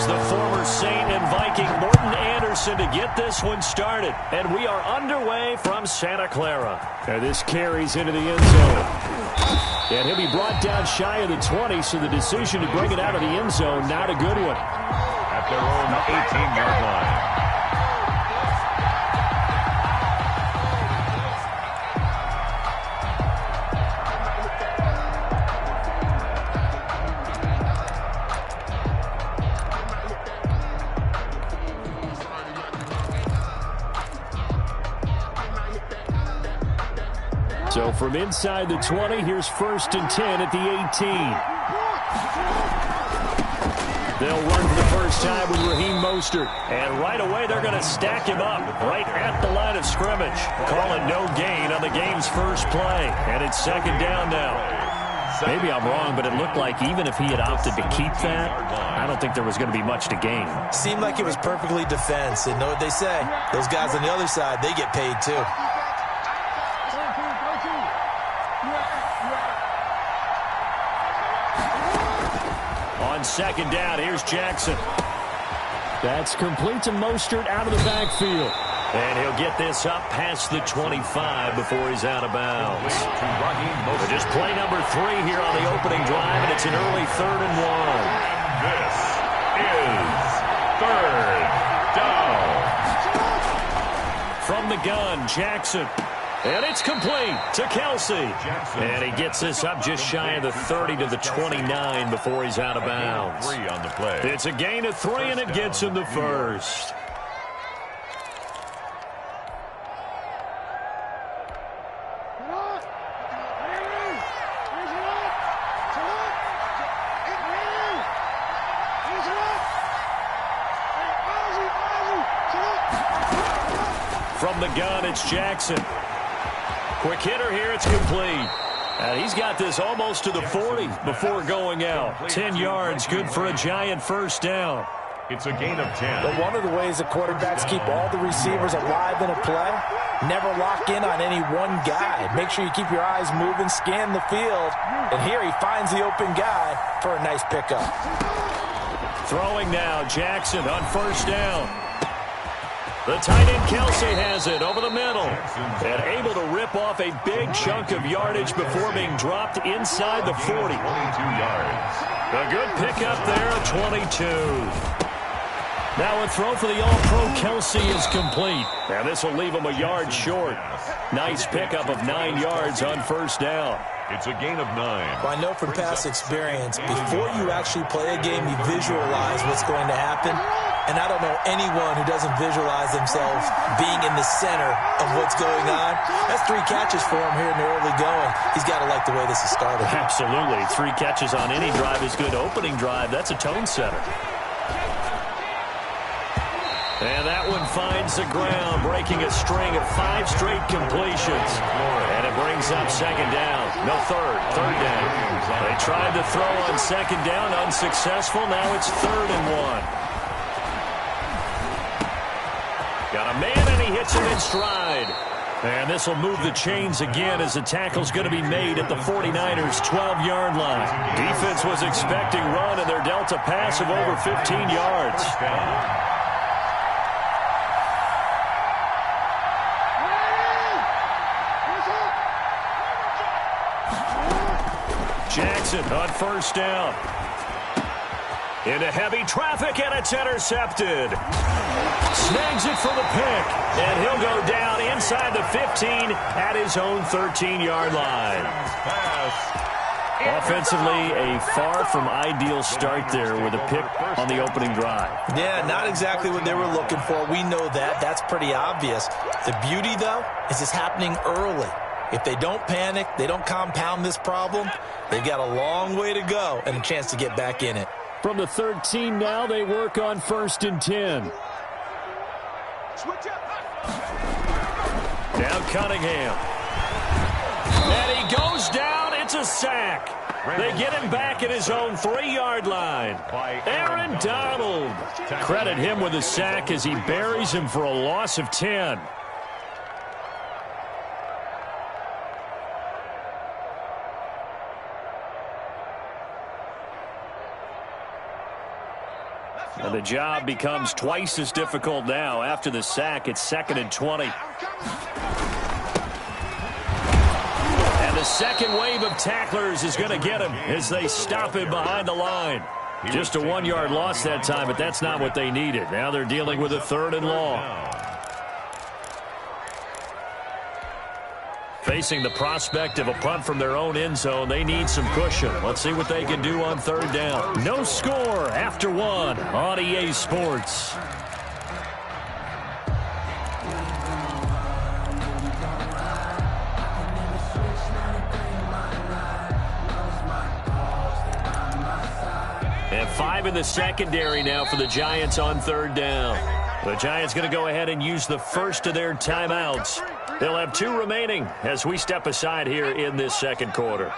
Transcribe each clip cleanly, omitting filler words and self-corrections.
Here's the former Saint and Viking Morton Anderson to get this one started. And we are underway from Santa Clara. And this carries into the end zone. And he'll be brought down shy of the 20, so the decision to bring it out of the end zone, not a good one. At their own 18-yard line. So from inside the 20, here's 1st and 10 at the 18. They'll run for the first time with Raheem Mostert. And right away, they're going to stack him up right at the line of scrimmage. Call it no gain on the game's first play. And it's 2nd down now. Maybe I'm wrong, but it looked like even if he had opted to keep that, I don't think there was going to be much to gain. Seemed like it was perfectly defense. And know what they say? Those guys on the other side, they get paid too. On 2nd down, here's Jackson. That's complete to Mostert out of the backfield. And he'll get this up past the 25 before he's out of bounds. But just play number 3 here on the opening drive, and it's an early 3rd and 1. This is 3rd down. From the gun, Jackson. And it's complete to Kelsey. And he gets this up just shy of the 30 to the 29 before he's out of bounds. On the play. It's a gain of 3, and it gets him the first. From the gun, it's Jackson. Quick hitter here, it's complete. And he's got this almost to the 40 before going out. 10 yards, good for a giant first down. It's a gain of 10. But one of the ways that quarterbacks keep all the receivers alive in a play, never lock in on any one guy. Make sure you keep your eyes moving, scan the field. And here he finds the open guy for a nice pickup. Throwing now, Jackson on 1st down. The tight end Kelsey has it over the middle. And able to rip off a big chunk of yardage before being dropped inside the 40. 22 yards. A good pickup there at 22. Now a throw for the All-Pro Kelsey is complete. And this will leave him a yard short. Nice pickup of 9 yards on 1st down. It's a gain of 9. Well, I know from past experience, before you actually play a game, you visualize what's going to happen. And I don't know anyone who doesn't visualize themselves being in the center of what's going on. That's 3 catches for him here in the early going. He's got to like the way this has started. Absolutely. 3 catches on any drive is good. Opening drive, that's a tone setter. And that one finds the ground, breaking a string of 5 straight completions. And it brings up 2nd down. No, 3rd down. They tried to throw on 2nd down, unsuccessful. Now it's 3rd and 1. Got a man, and he hits him in stride. And this will move the chains again as the tackle's going to be made at the 49ers' 12-yard line. Defense was expecting run, and they're dealt a pass of over 15 yards. Jackson on 1st down. Into heavy traffic, and it's intercepted. Snags it for the pick, and he'll go down inside the 15 at his own 13-yard line. Offensively, a far from ideal start there with a pick on the opening drive. Yeah, not exactly what they were looking for. We know that. That's pretty obvious. The beauty, though, is it's happening early. If they don't panic, they don't compound this problem, they've got a long way to go and a chance to get back in it. From the 13 now, they work on 1st and 10. Down Cunningham. And he goes down. It's a sack. They get him back at his own 3-yard line. Aaron Donald. Credit him with a sack as he buries him for a loss of 10. And the job becomes twice as difficult now. After the sack, it's 2nd and 20. And the second wave of tacklers is going to get him as they stop him behind the line. Just a 1-yard loss that time, but that's not what they needed. Now they're dealing with a 3rd and long. Facing the prospect of a punt from their own end zone, they need some cushion. Let's see what they can do on 3rd down. No score after 1 on EA Sports. And 5 in the secondary now for the Giants on 3rd down. The Giants going to go ahead and use the first of their timeouts. They'll have 2 remaining as we step aside here in this second quarter.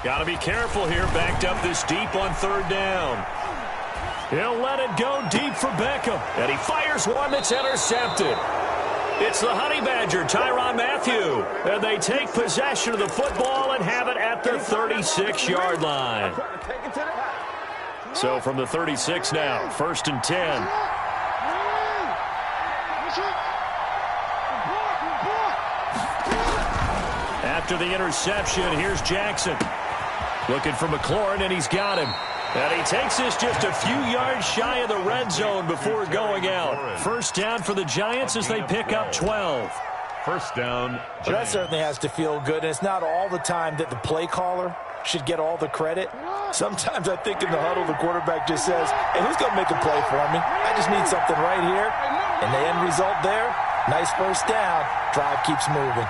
Got to be careful here, backed up this deep on 3rd down. He'll let it go deep for Beckham. And he fires one that's intercepted. It's the Honey Badger, Tyrann Mathieu. And they take possession of the football and have it at the 36-yard line. So from the 36 now, 1st and 10. After the interception, here's Jackson. Looking for McLaurin, and he's got him. And he takes this just a few yards shy of the red zone before going out. 1st down for the Giants as they pick up 12. 1st down. Well, that certainly has to feel good, and it's not all the time that the play caller should get all the credit. Sometimes I think in the huddle, the quarterback just says, hey, who's going to make a play for me? I just need something right here. And the end result there, nice 1st down. Drive keeps moving.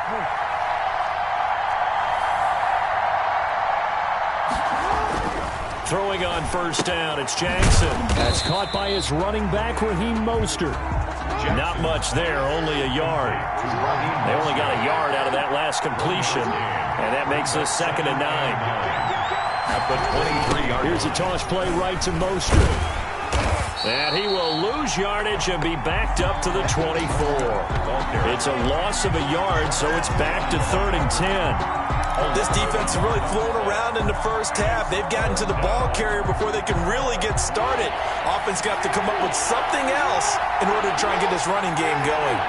Throwing on 1st down, it's Jackson. That's caught by his running back, Raheem Mostert. Not much there, only a yard. They only got a yard out of that last completion, and that makes us 2nd and 9. At the 23-yard. Here's a toss play right to Mostert. And he will lose yardage and be backed up to the 24. It's a loss of a yard, so it's back to 3rd and 10. This defense is really flown around in the 1st half. They've gotten to the ball carrier before they can really get started. Offense got to come up with something else in order to try and get this running game going.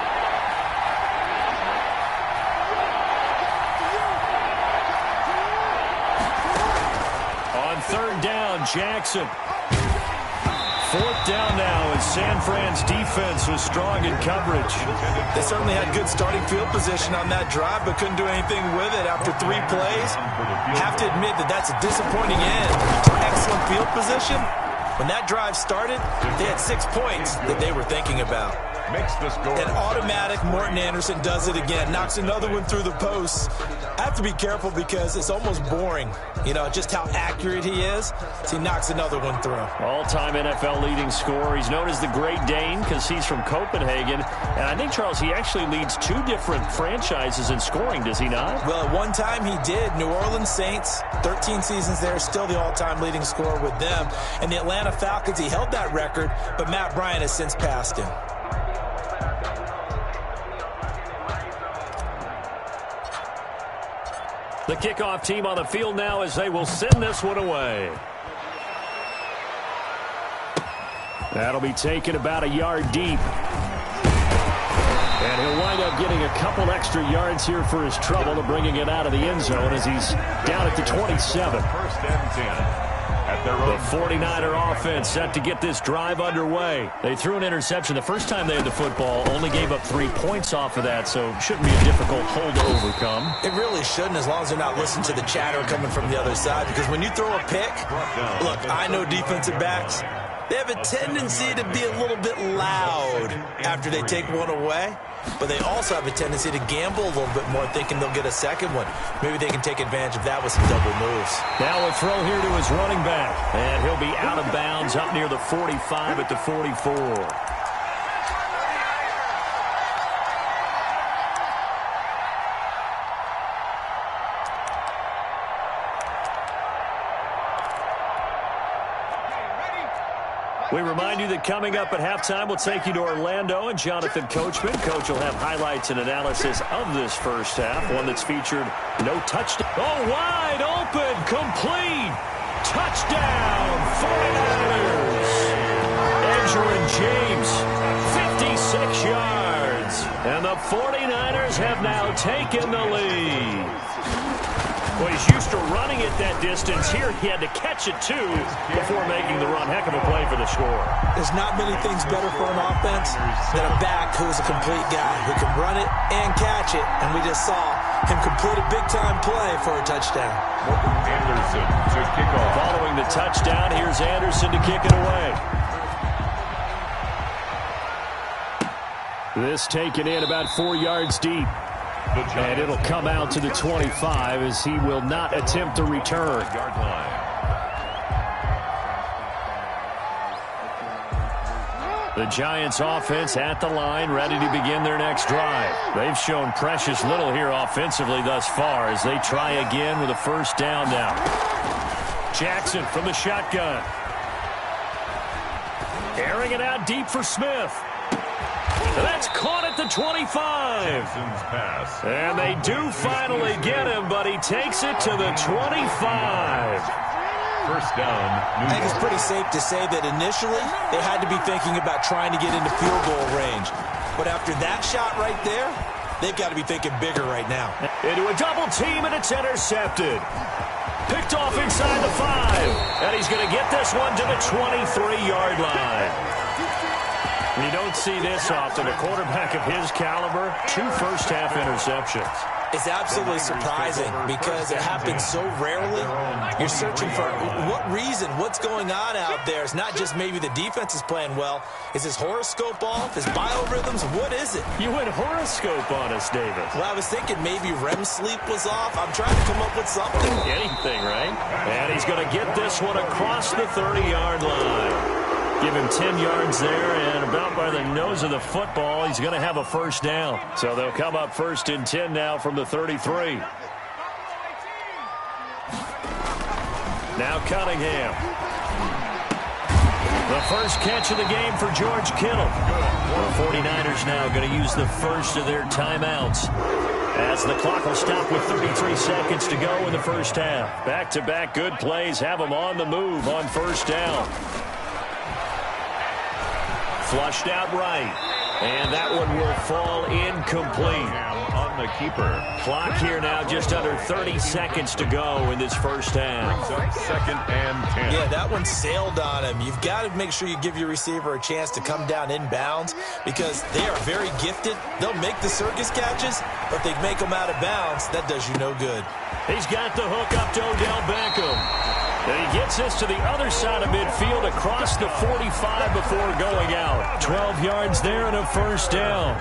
On 3rd down, Jackson. 4th down now as San Fran's defense was strong in coverage. They certainly had good starting field position on that drive, but couldn't do anything with it after 3 plays. Have to admit that that's a disappointing end to excellent field position. When that drive started, they had 6 points that they were thinking about. Makes the score. And automatic, Morton Anderson does it again. Knocks another one through the posts. I have to be careful because it's almost boring, you know, just how accurate he is. So he knocks another one through. All-time NFL leading scorer. He's known as the Great Dane because he's from Copenhagen. And I think, Charles, he actually leads 2 different franchises in scoring, does he not? Well, at one time he did. New Orleans Saints, 13 seasons there, still the all-time leading scorer with them. And the Atlanta Falcons, he held that record, but Matt Bryant has since passed him. The kickoff team on the field now as they will send this one away. That'll be taken about a yard deep. And he'll wind up getting a couple extra yards here for his trouble to bringing it out of the end zone as he's down at the 27. 1st and 10. The 49er offense set to get this drive underway. They threw an interception the first time they had the football, only gave up 3 points off of that, so shouldn't be a difficult hole to overcome. It really shouldn't, as long as they're not listening to the chatter coming from the other side, because when you throw a pick, look, I know defensive backs, they have a tendency to be a little bit loud after they take one away, but they also have a tendency to gamble a little bit more, thinking they'll get a second one. Maybe they can take advantage of that with some double moves. Now a throw here to his running back, and he'll be out of bounds up near the 45 at the 44. We remind you that coming up at halftime, we'll take you to Orlando and Jonathan Coachman. Coach will have highlights and analysis of this first half, one that's featured no touchdown. Oh, wide open, complete, touchdown, 49ers. Edgerrin James, 56 yards. And the 49ers have now taken the lead. Well, he's used to running it that distance. Here he had to catch it, too, before making the run. Heck of a play for the score. There's not many things better for an offense than a back who's a complete guy who can run it and catch it. And we just saw him complete a big-time play for a touchdown. Anderson to kick off. Following the touchdown, here's Anderson to kick it away. This taken in about 4 yards deep. And it'll come out to the 25 as he will not attempt to return. The Giants offense at the line, ready to begin their next drive. They've shown precious little here offensively thus far as they try again with a first down now. Jackson from the shotgun. Airing it out deep for Smith. That's caught at the 25. Pass. And they do finally get him, but he takes it to the 25. First down. I think it's pretty safe to say that initially they had to be thinking about trying to get into field goal range. But after that shot right there, they've got to be thinking bigger right now. Into a double team, and it's intercepted. Picked off inside the 5. And he's going to get this one to the 23-yard line. You don't see this often. A quarterback of his caliber, 2 first-half interceptions. It's absolutely surprising because it happens so rarely. You're searching for what reason, what's going on out there. It's not just maybe the defense is playing well. Is his horoscope off? His biorhythms? What is it? You went horoscope on us, David. Well, I was thinking maybe REM sleep was off. I'm trying to come up with something. Anything, right? And he's going to get this one across the 30-yard line. Give him 10 yards there, and about by the nose of the football, he's going to have a first down. So they'll come up first and 10 now from the 33. Now Cunningham. The first catch of the game for George Kittle. The 49ers now going to use the first of their timeouts, as the clock will stop with 33 seconds to go in the first half. Back-to-back good plays have them on the move on first down. Flushed out right. And that one will fall incomplete. On the keeper. Clock here now just under 30 seconds to go in this first half. Second and 10. Yeah, that one sailed on him. You've got to make sure you give your receiver a chance to come down inbounds because they are very gifted. They'll make the circus catches, but they make them out of bounds. That does you no good. He's got the hook up to Odell Beckham. And he gets this to the other side of midfield across the 45 before going out. 12 yards there and a first down.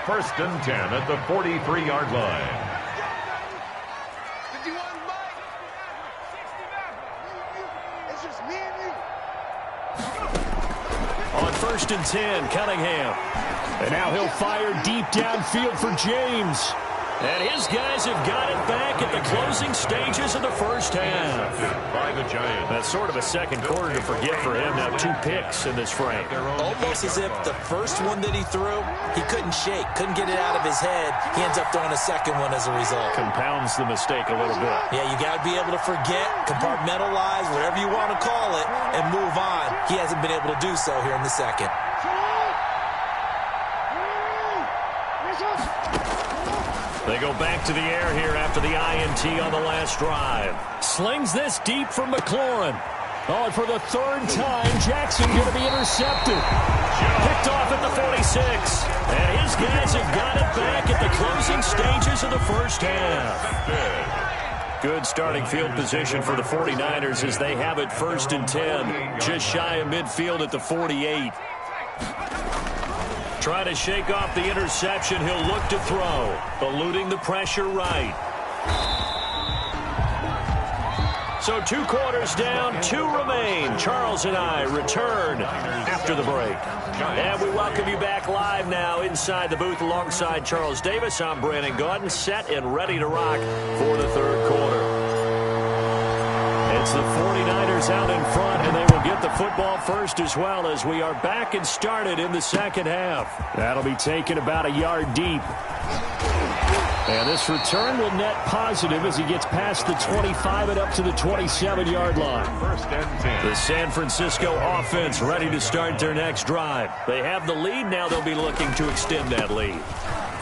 First and 10 at the 43-yard line. On first and 10, Cunningham. And now he'll fire deep downfield for James. And his guys have got it back at the closing stages of the first half. By the Giants. That's sort of a second quarter to forget for him. Now 2 picks in this frame. Almost as if the first one that he threw, he couldn't shake, couldn't get it out of his head. He ends up throwing a second one as a result. Compounds the mistake a little bit. Yeah, you got to be able to forget, compartmentalize, whatever you want to call it, and move on. He hasn't been able to do so here in the second. They go back to the air here after the INT on the last drive. Slings this deep from McLaurin. Oh, and for the third time, Jackson going to be intercepted. Picked off at the 46. And his guys have got it back at the closing stages of the first half. Good starting field position for the 49ers as they have it first and 10. Just shy of midfield at the 48. Trying to shake off the interception. He'll look to throw. Eluding the pressure right. So 2 quarters down, 2 remain. Charles and I return after the break. And we welcome you back live now inside the booth alongside Charles Davis. I'm Brandon Gaudin, set and ready to rock for the third quarter. It's the 49ers out in front, and they will get the football first as well as we are back and started in the second half. That'll be taken about a yard deep. And this return will net positive as he gets past the 25 and up to the 27-yard line. First and 10. The San Francisco offense ready to start their next drive. They have the lead. Now they'll be looking to extend that lead.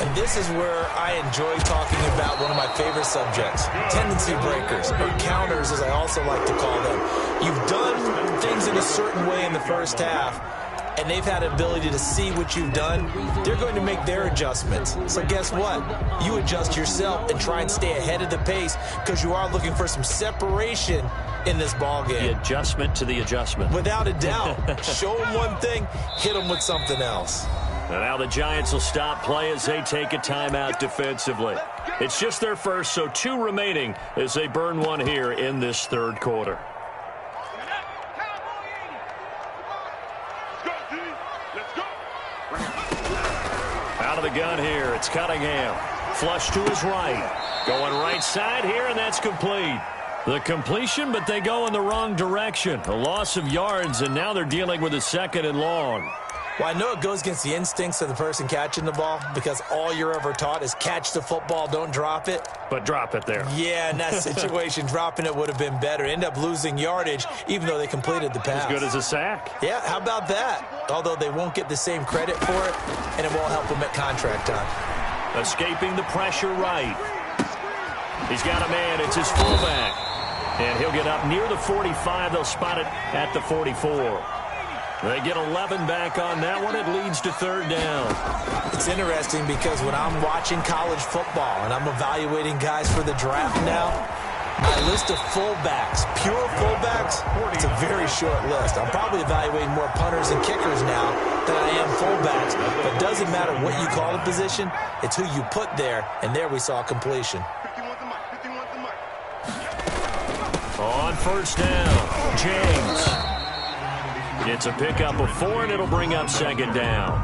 And this is where I enjoy talking about one of my favorite subjects, tendency breakers, or counters as I also like to call them. You've done things in a certain way in the first half, and they've had an ability to see what you've done. They're going to make their adjustments. So guess what? You adjust yourself and try and stay ahead of the pace because you are looking for some separation in this ball game. The adjustment to the adjustment. Without a doubt. Show them one thing, hit them with something else. And now the Giants will stop play as they take a timeout defensively. It's just their first, so 2 remaining as they burn one here in this third quarter. Out of the gun here, it's Cunningham. Flush to his right. Going right side here, and that's complete. The completion, but they go in the wrong direction. A loss of yards, and now they're dealing with a 2nd and long. Well, I know it goes against the instincts of the person catching the ball because all you're ever taught is catch the football, don't drop it. But drop it there. Yeah, in that situation, dropping it would have been better. End up losing yardage, even though they completed the pass. As good as a sack. Yeah, how about that? Although they won't get the same credit for it, and it won't help them at contract time. Escaping the pressure right. He's got a man. It's his fullback. And he'll get up near the 45. They'll spot it at the 44. They get 11 back on that one. It leads to 3rd down. It's interesting because when I'm watching college football and I'm evaluating guys for the draft now, my list of fullbacks, pure fullbacks, it's a very short list. I'm probably evaluating more punters and kickers now than I am fullbacks. But it doesn't matter what you call a position, it's who you put there, and there we saw completion. On 1st down, James. It's a pickup of 4, and it'll bring up 2nd down.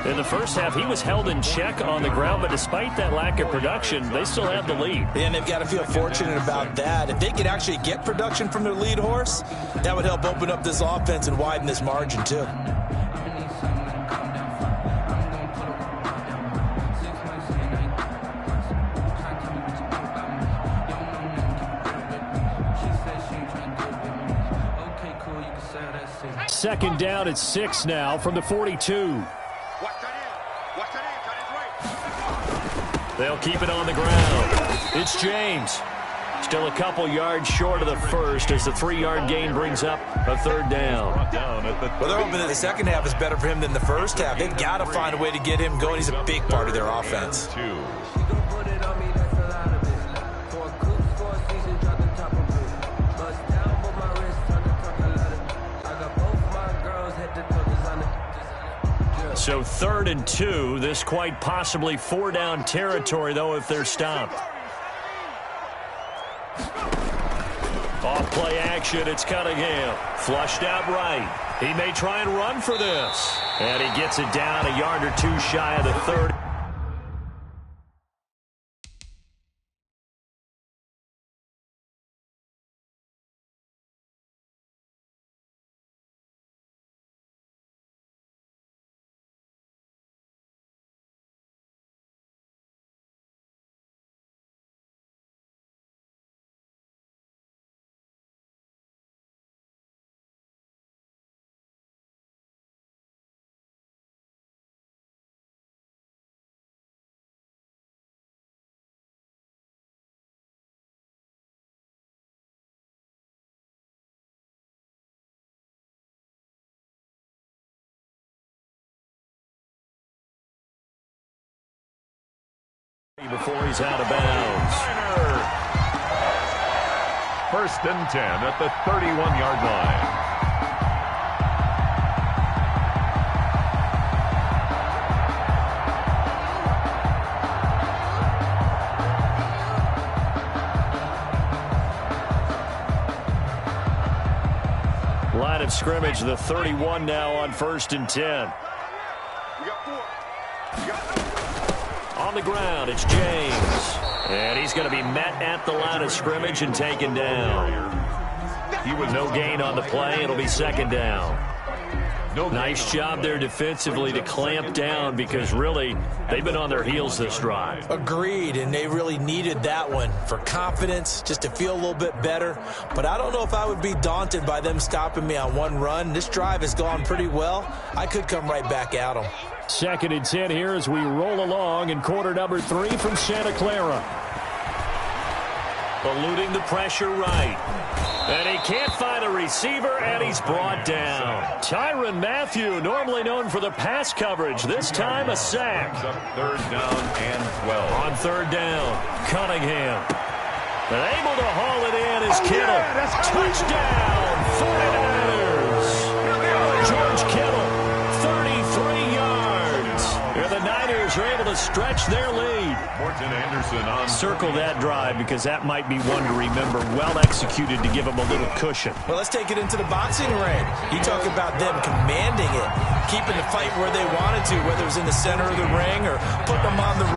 In the first half, he was held in check on the ground, but despite that lack of production, they still have the lead. And they've got to feel fortunate about that. If they could actually get production from their lead horse, that would help open up this offense and widen this margin, too. Second down at 6 now from the 42. They'll keep it on the ground. It's James. Still a couple yards short of the first as the 3-yard gain brings up a 3rd down. Well, they're hoping that the second half is better for him than the first half. They've got to find a way to get him going. He's a big part of their offense. So 3rd and 2. This quite possibly 4-down territory, though, if they're stopped. Off play action, it's Cunningham. Flushed out right. He may try and run for this. And he gets it down a yard or 2 shy of the 30. Before he's out of bounds. 1st and 10 at the 31-yard line. Line of scrimmage, the 31 now on 1st and 10. On the ground, it's James. And he's going to be met at the line of scrimmage and taken down. He was No gain on the play. It'll be second down. Nice job there defensively to clamp down because, really, they've been on their heels this drive. Agreed, and they really needed that one for confidence, just to feel a little bit better. But I don't know if I would be daunted by them stopping me on one run. This drive has gone pretty well. I could come right back at them. 2nd and 10 here as we roll along in quarter number 3 from Santa Clara. Eluding the pressure right. And he can't find a receiver, and he's brought down. Tyrann Mathieu, normally known for the pass coverage, this time a sack. 3rd down and 12. On 3rd down, Cunningham. And able to haul it in is Kittle. Touchdown, 49ers. George Kittle, 33 yards. And the Niners are able to stretch their lead. Morton Anderson on. Circle that drive because that might be one to remember. Well executed to give them a little cushion. Well, let's take it into the boxing ring. You talk about them commanding it, keeping the fight where they wanted to, whether it was in the center of the ring or putting them on the